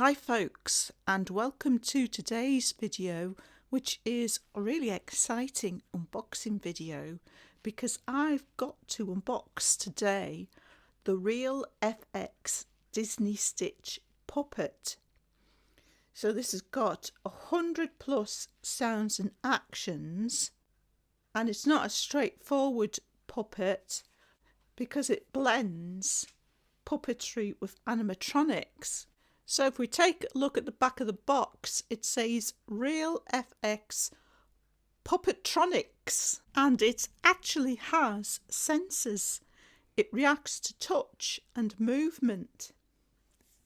Hi folks, and welcome to today's video, which is a really exciting unboxing video because I've got to unbox today the Real FX Disney Stitch puppet. So this has got 100 plus sounds and actions, and it's not a straightforward puppet because it blends puppetry with animatronics. So if we take a look at the back of the box, it says Real FX Puppetronics, and it actually has sensors. It reacts to touch and movement.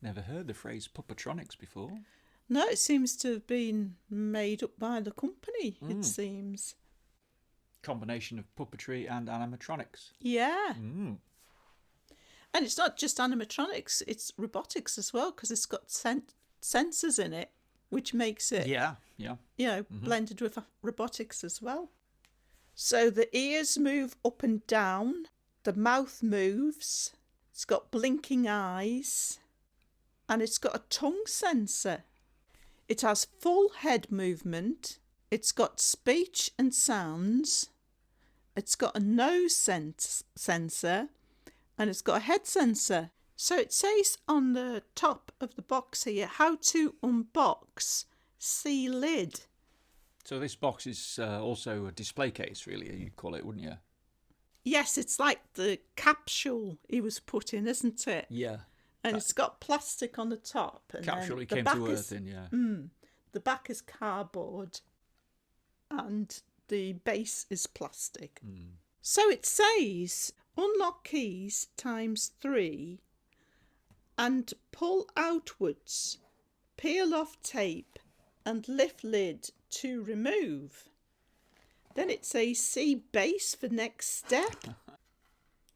Never heard the phrase puppetronics before. No, it seems to have been made up by the company, it seems. Combination of puppetry and animatronics. Yeah. And it's not just animatronics, it's robotics as well, because it's got sensors in it, which makes it, blended with robotics as well. So the ears move up and down, the mouth moves, it's got blinking eyes, and it's got a tongue sensor. It has full head movement, it's got speech and sounds, it's got a nose sensor, and it's got a head sensor. So it says on the top of the box here, how to unbox, see lid. So this box is also a display case, really, you'd call it, wouldn't you? Yes, it's like the capsule he was put in, isn't it? Yeah. And it's got plastic on the top. And capsule he the came back to is, Earth in, yeah. The back is cardboard and the base is plastic. So it says unlock keys ×3 and pull outwards, peel off tape and lift lid to remove. Then it says see base for next step.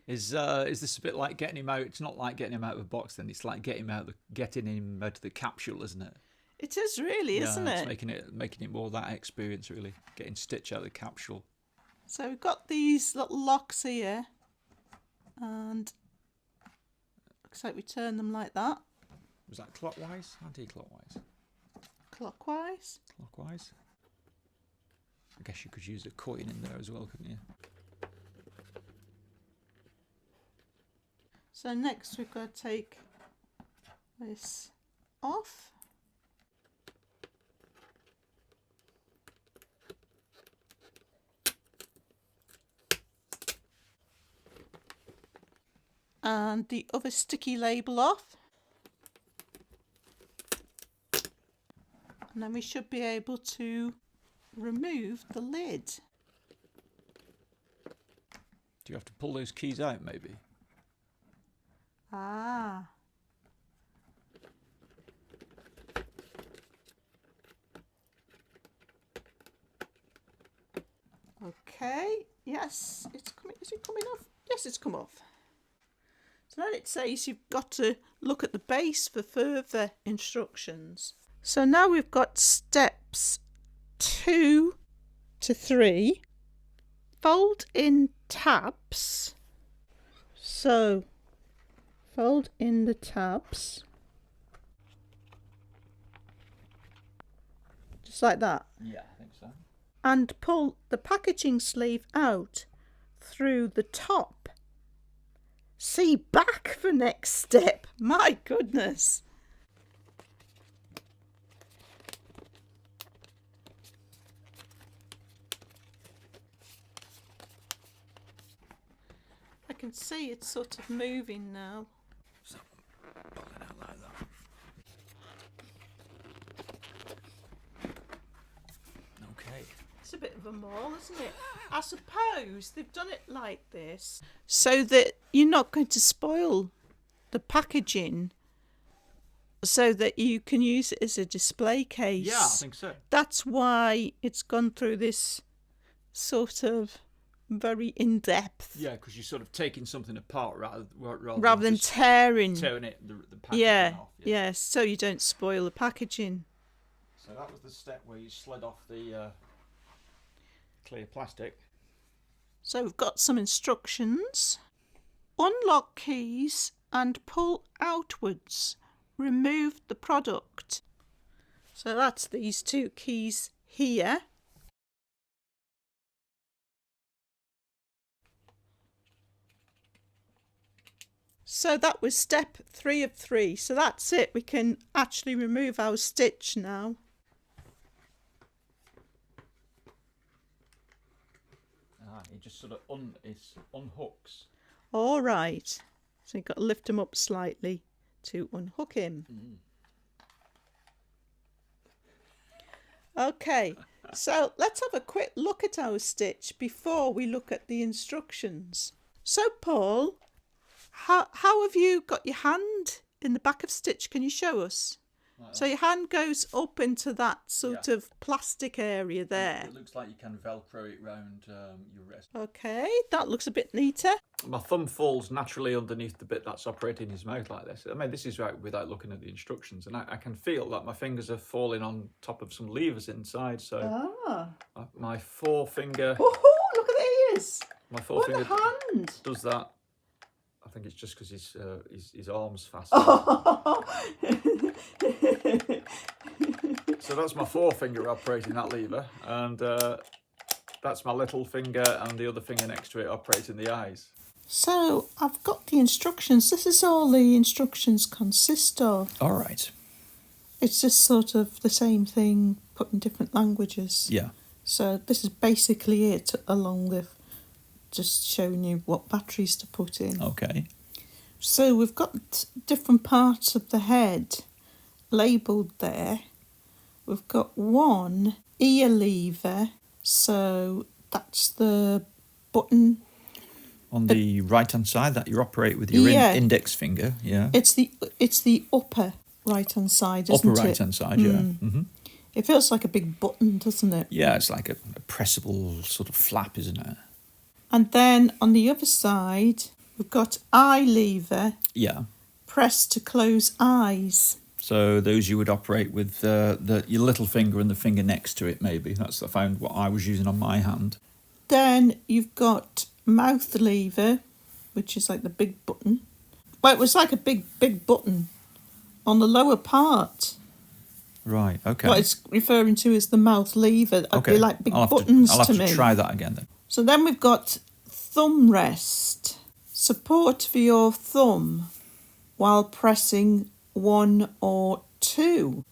Is this a bit like getting him out? It's not like getting him out of a box then, it's like getting him out of the capsule, isn't it? It is really, isn't it? It's making it more that experience, really, getting Stitch out of the capsule. So we've got these little locks here, and looks like we turn them like that. Was that clockwise? Anti-clockwise? Clockwise. Clockwise. I guess you could use a coin in there as well, couldn't you? So next we've got to take this off. And the other sticky label off. And then we should be able to remove the lid. Do you have to pull those keys out, maybe? Ah. Okay. Yes, it's coming. Is it coming off? Yes, it's come off. So then it says you've got to look at the base for further instructions. So now we've got steps 2 to 3. Fold in tabs. So fold in the tabs. Just like that. Yeah, I think so. And pull the packaging sleeve out through the top. See back for next step. My goodness. I can see it's sort of moving now. So, pull it out like that. Okay. It's a bit of a mall, isn't it? I suppose they've done it like this so that you're not going to spoil the packaging, so that you can use it as a display case. Yeah, I think so. That's why it's gone through this sort of very in-depth. Yeah, because you're sort of taking something apart rather than tearing it, the packaging off. Yeah, so you don't spoil the packaging. So that was the step where you slid off the clear plastic. So we've got some instructions. Unlock keys and pull outwards. remove the product. So that's these two keys here. So that was step 3 of 3. So that's it. We can actually remove our stitch now. He just sort of unhooks. All right. So you've got to lift him up slightly to unhook him. Okay, so let's have a quick look at our stitch before we look at the instructions. So Paul, how have you got your hand in the back of stitch? Can you show us? So your hand goes up into that sort of plastic area there. It looks like you can Velcro it round your wrist. Okay, that looks a bit neater. My thumb falls naturally underneath the bit that's operating his mouth like this. I mean, this is right without looking at the instructions, and I can feel that my fingers are falling on top of some levers inside. So my forefinger. Oh, look at the ears. My forefinger hand does that. I think it's just because his arm's fast. So that's my forefinger operating that lever, and that's my little finger, and the other finger next to it operating the eyes. So I've got the instructions. This is all the instructions consist of. All right. It's just sort of the same thing, put in different languages. Yeah. So this is basically it, along with just showing you what batteries to put in. Okay. So we've got different parts of the head labelled there. We've got one ear lever, so that's the button. On the right-hand side that you operate with your index finger, yeah. It's the upper right-hand side, isn't it? Upper right-hand side, yeah. Mm-hmm. It feels like a big button, doesn't it? Yeah, it's like a pressable sort of flap, isn't it? And then on the other side, we've got eye lever. Yeah. Press to close eyes. So those you would operate with your little finger and the finger next to it, maybe. That's I found what I was using on my hand. Then you've got mouth lever, which is like the big button. Well, it was like a big button on the lower part. Right, okay. What it's referring to is the mouth lever. Okay. They're like big buttons I'll have to to try that again then. So then we've got thumb rest. Support for your thumb while pressing 1 or 2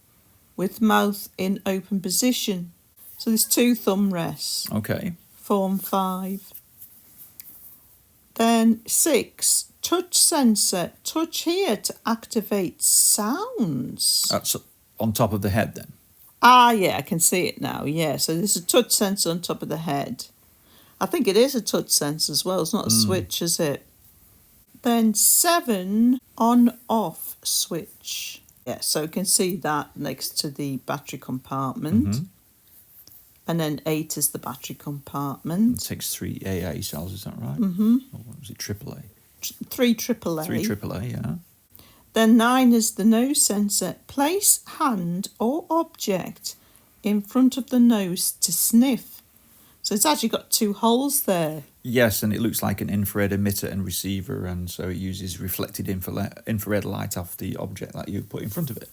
with mouth in open position. So there's 2 thumb rests. Okay. 4 and 5. Then 6, touch sensor. Touch here to activate sounds. That's on top of the head then? Ah, yeah, I can see it now. Yeah, so there's a touch sensor on top of the head. I think it is a touch sensor as well. It's not a switch, is it? Then 7, on-off switch. Yeah, so you can see that next to the battery compartment. Mm-hmm. And then 8 is the battery compartment. It takes 3 AA cells, is that right? Mm-hmm. Or what was it, AAA? 3 AAA. 3 AAA, yeah. Then 9 is the nose sensor. Place hand or object in front of the nose to sniff. So it's actually got 2 holes there. Yes, and it looks like an infrared emitter and receiver, and so it uses reflected infrared light off the object that you put in front of it.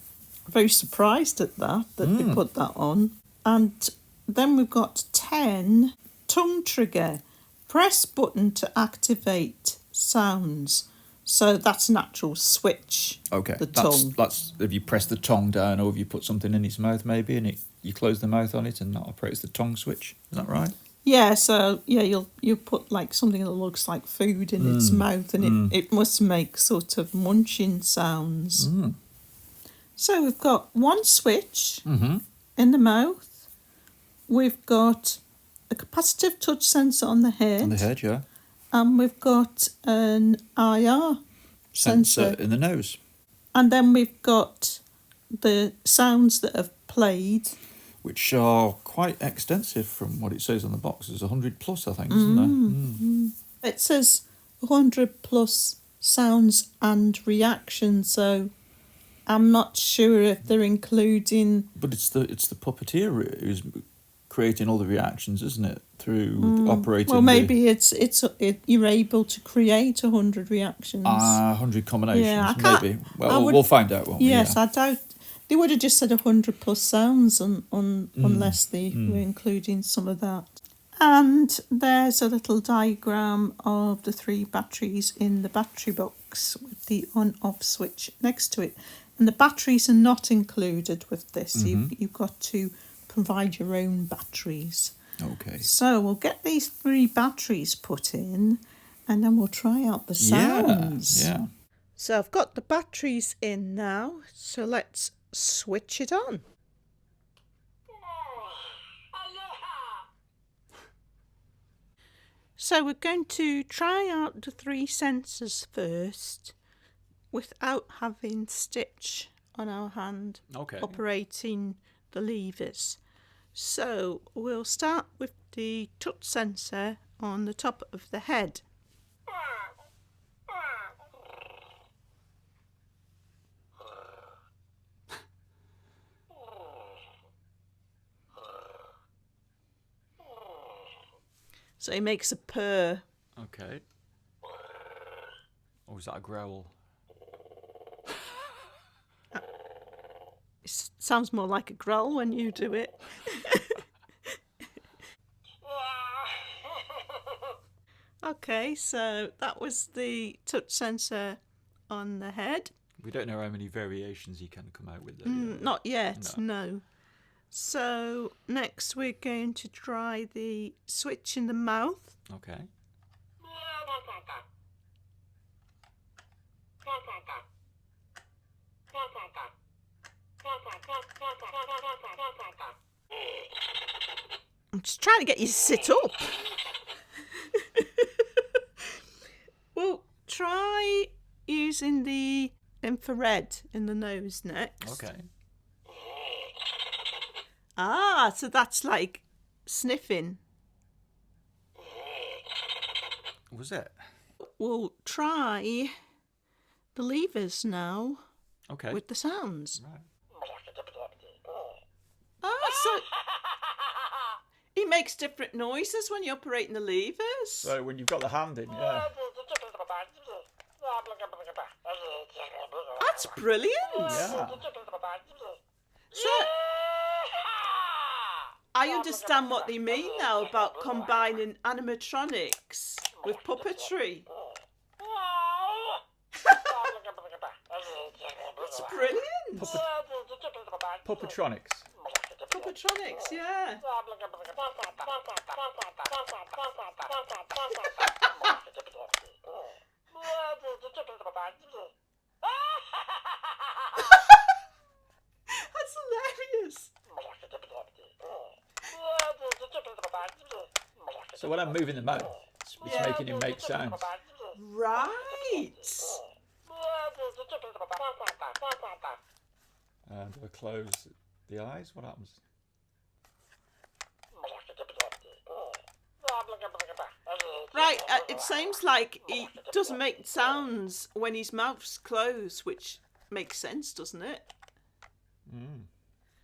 I'm very surprised at that they put that on. And then we've got 10, tongue trigger. Press button to activate sounds. So that's an actual switch. Okay, the tongue. That's if you press the tongue down, or if you put something in its mouth maybe, and you close the mouth on it, and that operates the tongue switch. Is that right? Yeah, so you'll put like something that looks like food in its mouth, and it must make sort of munching sounds. So we've got one switch in the mouth. We've got a capacitive touch sensor on the head. On the head, yeah. And we've got an IR sensor in the nose. And then we've got the sounds that have played, which are quite extensive from what it says on the box. There's 100 plus, I think, isn't there? It says 100 plus sounds and reactions, so I'm not sure if they're including... But it's the puppeteer who's creating all the reactions, isn't it? Through operating. Well, maybe you're able to create 100 reactions. 100 combinations, yeah, maybe. Well, we'll find out, won't we? Yes, I doubt they would have just said 100 plus sounds unless they were including some of that. And there's a little diagram of the 3 batteries in the battery box with the on-off switch next to it. And the batteries are not included with this. You've got to provide your own batteries. Okay. So we'll get these 3 batteries put in and then we'll try out the sounds. Yeah. So I've got the batteries in now. So let's switch it on. So we're going to try out the 3 sensors first without having Stitch on our hand operating the levers. So we'll start with the touch sensor on the top of the head. So he makes a purr. Okay. Or is that a growl? It sounds more like a growl when you do it. Okay, so that was the touch sensor on the head. We don't know how many variations he can come out with. Not yet, no. So next we're going to try the switch in the mouth. Okay. I'm just trying to get you to sit up. Well, try using the infrared in the nose next. Okay. So that's like sniffing. Was it? We'll try the levers now. Okay. With the sounds. Right. So he makes different noises when you're operating the levers. So when you've got the hand in, yeah. That's brilliant. Yeah. So I understand what they mean now about combining animatronics with puppetry. That's brilliant. Puppetronics. Puppetronics, yeah. That's hilarious. So when I'm moving the mouth, it's making him make sounds. Right. And do I close the eyes? What happens? Right, it seems like he doesn't make sounds when his mouth's closed, which makes sense, doesn't it?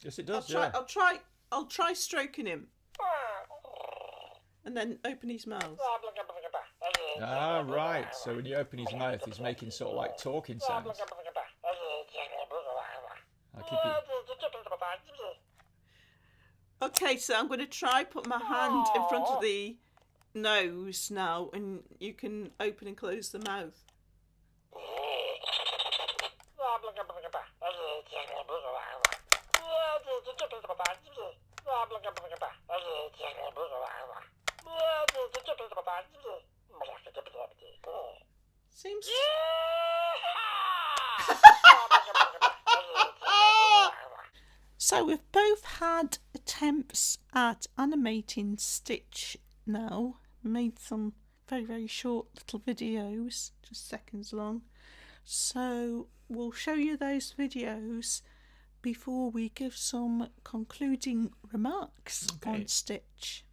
Yes, it does. I'll try stroking him, and then open his mouth. Ah, right. So when you open his mouth, he's making sort of like talking sounds. I'll keep it. Okay, so I'm going to try put my hand in front of the nose now, and you can open and close the mouth. Seems. So we've both had attempts at animating Stitch now. Made some very, very short little videos, just seconds long. So we'll show you those videos before we give some concluding remarks on Stitch.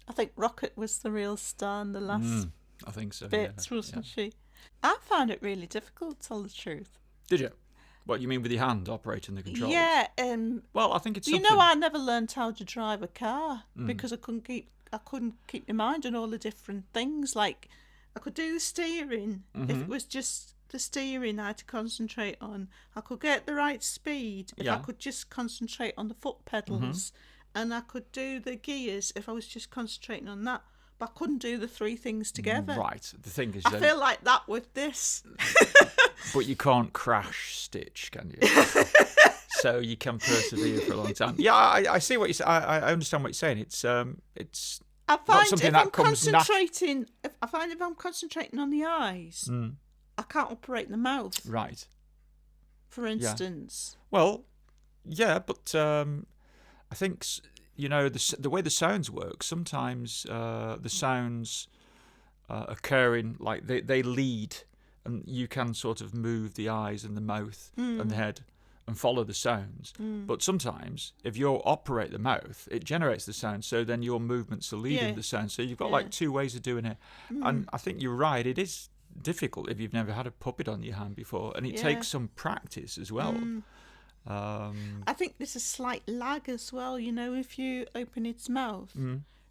I think Rocket was the real star in the last I think so, bits, wasn't she? I found it really difficult, to tell the truth. Did you? What, you mean with your hand operating the controls? Yeah. Well, I think it's something... You know, I never learned how to drive a car because I couldn't keep my mind on all the different things. Like, I could do the steering. If it was just the steering I had to concentrate on. I could get the right speed if I could just concentrate on the foot pedals. And I could do the gears if I was just concentrating on that. But I couldn't do the three things together. Right. The thing is... I feel like that with this. But you can't crash Stitch, can you? So you can persevere for a long time. Yeah, I see what you say. I understand what you're saying. It's I find something if that I'm comes concentrating, if I'm concentrating on the eyes, I can't operate the mouth. Right. For instance. Yeah. Well, yeah, but I think, you know, the way the sounds work, sometimes the sounds occur in, like, they lead, and you can sort of move the eyes and the mouth and the head and follow the sounds. But sometimes, if you operate the mouth, it generates the sound, so then your movements are leading the sound. So you've got like two ways of doing it. And I think you're right, it is difficult if you've never had a puppet on your hand before, and it takes some practice as well. I think there's a slight lag as well. You know, if you open its mouth,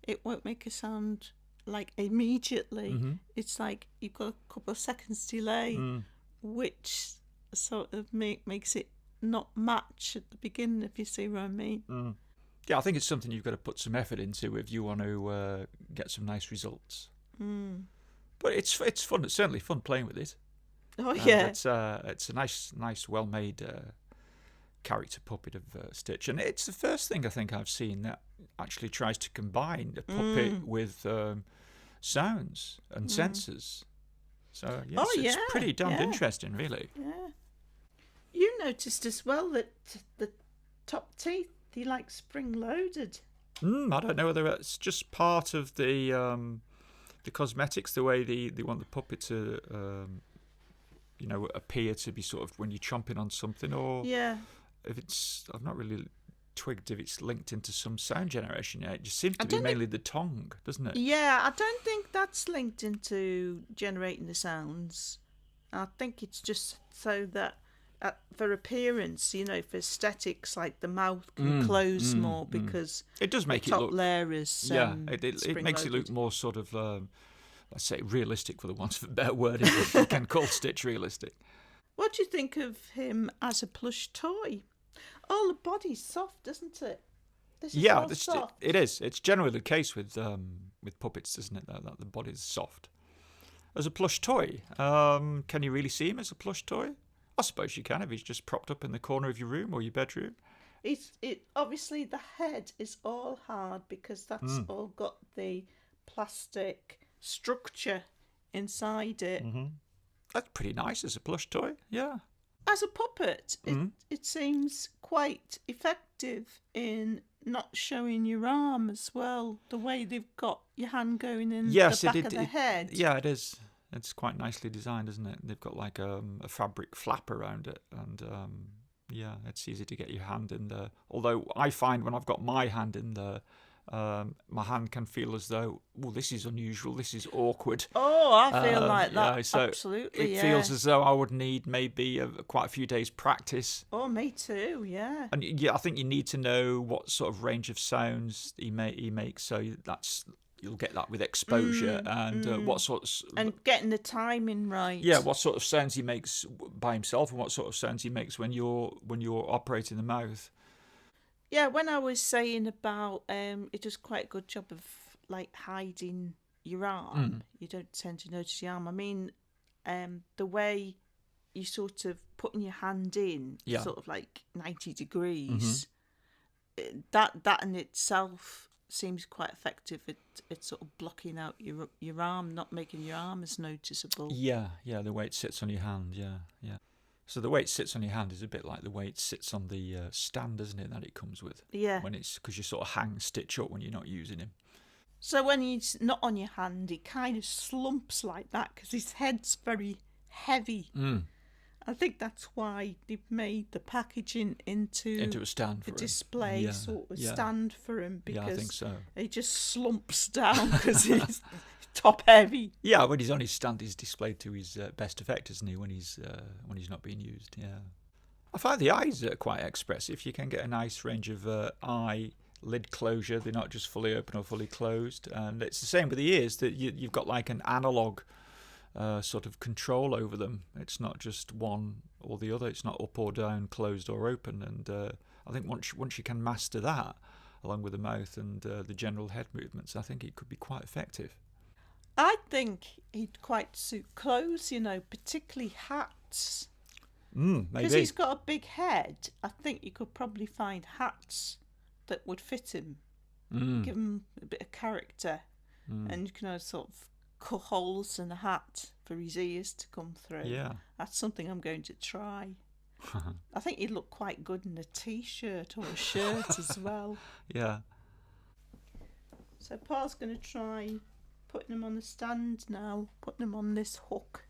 it won't make a sound like immediately. It's like you've got a couple of seconds delay, which sort of makes it not match at the beginning, if you see what I mean. Yeah, I think it's something you've got to put some effort into if you want to get some nice results. But it's fun. It's certainly fun playing with it. Oh yeah, it's a nice, well-made character puppet of Stitch, and it's the first thing I think I've seen that actually tries to combine a puppet with sounds and sensors. So yes, it's pretty damned interesting, really. Yeah. You noticed as well that the top teeth, they like spring-loaded. I don't know whether it's just part of the cosmetics, the way they want the puppet to, appear to be sort of when you're chomping on something, or if it's, I've not really twigged if it's linked into some sound generation yet. It just seems to be mainly the tongue, doesn't it? Yeah, I don't think that's linked into generating the sounds. I think it's just so that for appearance, you know, for aesthetics, like the mouth can close more because it does make the it top look, layer is it makes it look more sort of let's say realistic, for the want of a better word, if you can call Stitch realistic. What do you think of him as a plush toy? Oh, the body's soft, isn't it? Soft. It is. It's generally the case with puppets, isn't it? That the body's soft. As a plush toy, can you really see him as a plush toy? I suppose you can if he's just propped up in the corner of your room or your bedroom. Obviously the head is all hard because that's all got the plastic structure inside it. That's pretty nice as a plush toy, yeah. As a puppet, it seems quite effective in not showing your arm as well. The way they've got your hand going in the back of the head. Yeah, it is. It's quite nicely designed, isn't it? They've got like a fabric flap around it, and it's easy to get your hand in there. Although I find when I've got my hand in there, my hand can feel as though, well, this is unusual, this is awkward. Oh, I feel like that. Yeah, so absolutely. It feels as though I would need maybe quite a few days practice. Oh, me too. Yeah. And I think you need to know what sort of range of sounds he makes. So you'll get that with exposure and what sorts and getting the timing right. Yeah, what sort of sounds he makes by himself and what sort of sounds he makes when you're operating the mouth. Yeah, when I was saying about it does quite a good job of like hiding your arm. You don't tend to notice your arm. I mean, the way you sort of putting your hand in, sort of like 90 degrees. That in itself seems quite effective at sort of blocking out your arm, not making your arm as noticeable. Yeah, the way it sits on your hand. Yeah. So the way it sits on your hand is a bit like the way it sits on the stand, isn't it, that it comes with? Yeah. When it's because you sort of hang stitch up when you're not using him. So when he's not on your hand, he kind of slumps like that because his head's very heavy. I think that's why they've made the packaging into a stand for a display sort of stand for him, because I think so. He just slumps down because he's top heavy. Yeah, when he's on his stand, he's displayed to his best effect, isn't he? When he's not being used. Yeah, I find the eyes are quite expressive. You can get a nice range of eye lid closure. They're not just fully open or fully closed, and it's the same with the ears. That you've got like an analog sort of control over them. It's not just one or the other. It's not up or down, closed or open. And I think once you can master that, along with the mouth and the general head movements, I think it could be quite effective. I think he'd quite suit clothes, particularly hats. Maybe. Because he's got a big head, I think you could probably find hats that would fit him, give him a bit of character, and you can sort of cut holes in the hat for his ears to come through. Yeah. That's something I'm going to try. I think he'd look quite good in a t-shirt or a shirt as well. Yeah. So Paul's going to try putting him on the stand now, putting him on this hook.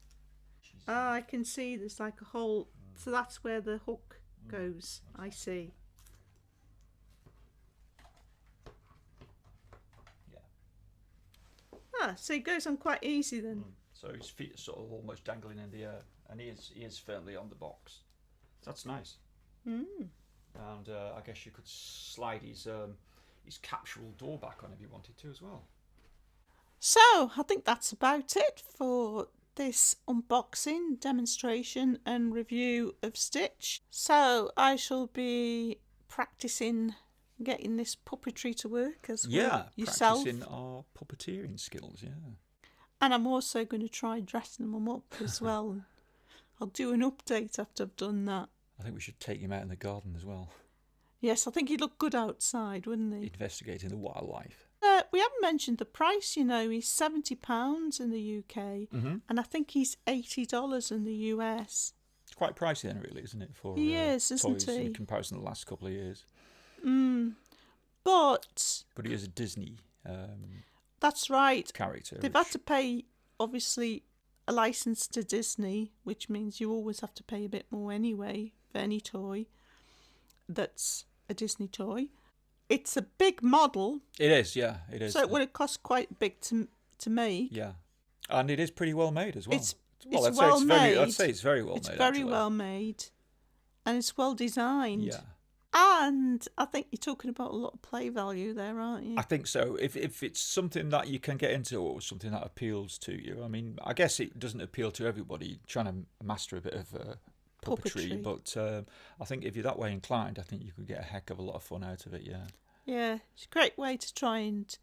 I can see there's like a hole, so that's where the hook goes. I see. So it goes on quite easy then. So his feet are sort of almost dangling in the air, and he is firmly on the box. That's nice. And I guess you could slide his capsule door back on if you wanted to as well. So I think that's about it for this unboxing, demonstration and review of Stitch. So I shall be practicing getting this puppetry to work as well yourself. Practicing our puppeteering skills, And I'm also going to try dressing them up as well. I'll do an update after I've done that. I think we should take him out in the garden as well. Yes, I think he'd look good outside, wouldn't he? Investigating the wildlife. We haven't mentioned the price, he's £70 in the UK, and I think he's $80 in the US. It's quite pricey then, really, isn't it, for toys isn't he? In comparison to the last couple of years. But he is a Disney that's right. character. They've had to pay, obviously, a license to Disney, which means you always have to pay a bit more anyway for any toy that's a Disney toy. It's a big model. It is, yeah, it is. So it would have cost quite big to make. Yeah, and it is pretty well made as well. It's well made. I'd say it's very well made. It's very well made, and it's well designed. Yeah. And I think you're talking about a lot of play value there, aren't you? I think so. If it's something that you can get into or something that appeals to you, I mean, I guess it doesn't appeal to everybody trying to master a bit of puppetry. But I think if you're that way inclined, I think you could get a heck of a lot of fun out of it, yeah. Yeah, it's a great way to try and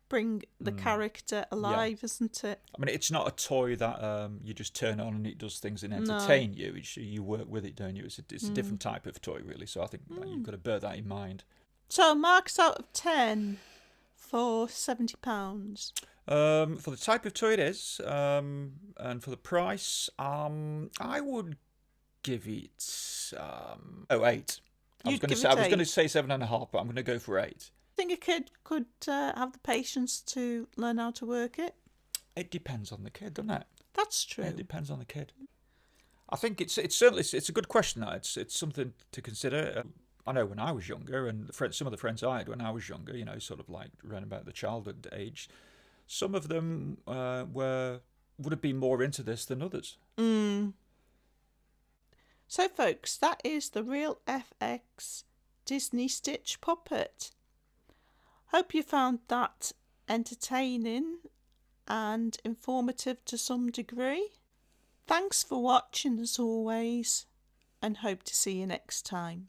bring the character alive, isn't it? I mean, it's not a toy that you just turn on and it does things and entertain you. You work with it, don't you? It's a different type of toy, really. So I think you've got to bear that in mind. So marks out of 10 for £70. For the type of toy it is, and for the price, I would give it 8. I was going to say 7.5, but I'm going to go for 8. Think a kid could have the patience to learn how to work it? It depends on the kid, doesn't it? That's true. It depends on the kid. I think it's certainly a good question. That it's something to consider. I know when I was younger, and some of the friends I had when I was younger, sort of like around about the childhood age, some of them would have been more into this than others. So, folks, that is the Real FX Disney Stitch puppet. Hope you found that entertaining and informative to some degree. Thanks for watching as always, and hope to see you next time.